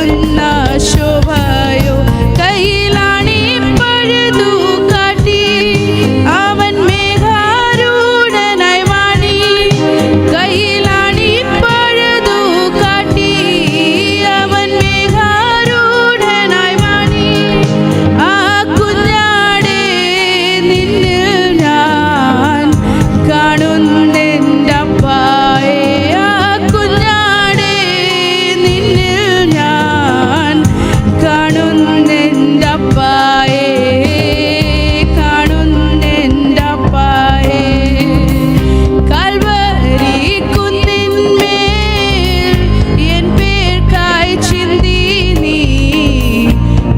തിളങ്ങുന്ന ശോഭയോ കയ്യിലാണി പഴുതു കാട്ടി അവൻ മേഘാരൂഢനായി വാണി കയ്യിലാണി പഴുതു കാട്ടി അവൻ മേഘാരൂഢനായി വാണി ആ കുഞ്ഞാടേ നിന്നിൽ ഞാൻ കാണുന്നെൻ്റെ അപ്പായേ ആ കുഞ്ഞാടേ നിന്നിൽ ഞാൻ കാണുന്നെൻ്റെ അപ്പായേ കാണുന്നെൻ്റെ അപ്പായേ കാൽവരി കുന്നിന്മേൽ എൻ പേർക്കായി ചിന്തി നീ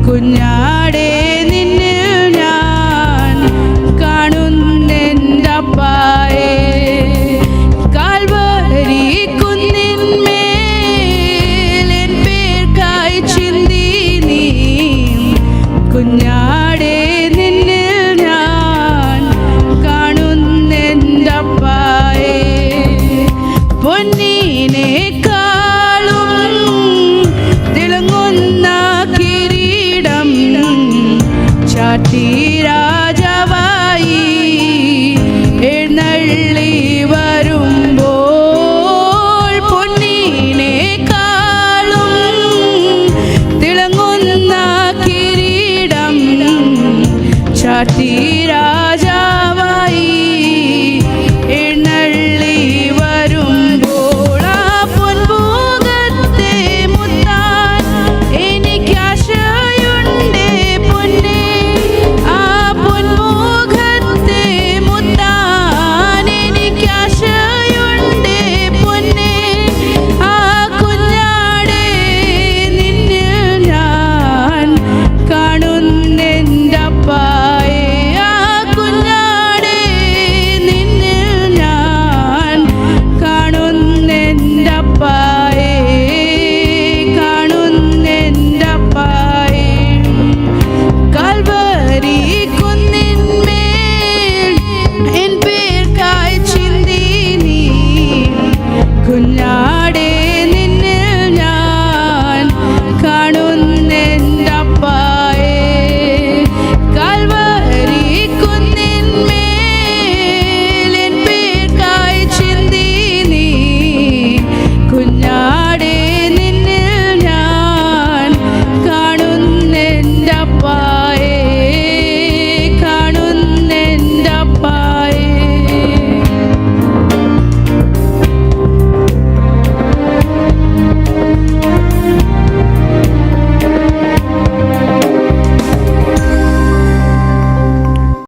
കുഞ്ഞാടേ നിന്നിൽ ഞാൻ കാണുന്നെൻ്റെ അപ്പായേ കാൽവരി കുന്നിന്മേൽ എൻ പേർക്കായി ചിന്തി നീ കുഞ്ഞാടേ നിന്നിൽ ഞാൻ കാണുന്നെൻ്റെ അപ്പായേ പൊന്നിനേക്കാളും തിളങ്ങുന്ന കിരീടം ചാട്ടി രാജാവായി എഴുന്നള്ളി വരുമ്പോൾ പൊന്നിനേക്കാളും തിളങ്ങുന്ന കിരീടം ചാട്ടി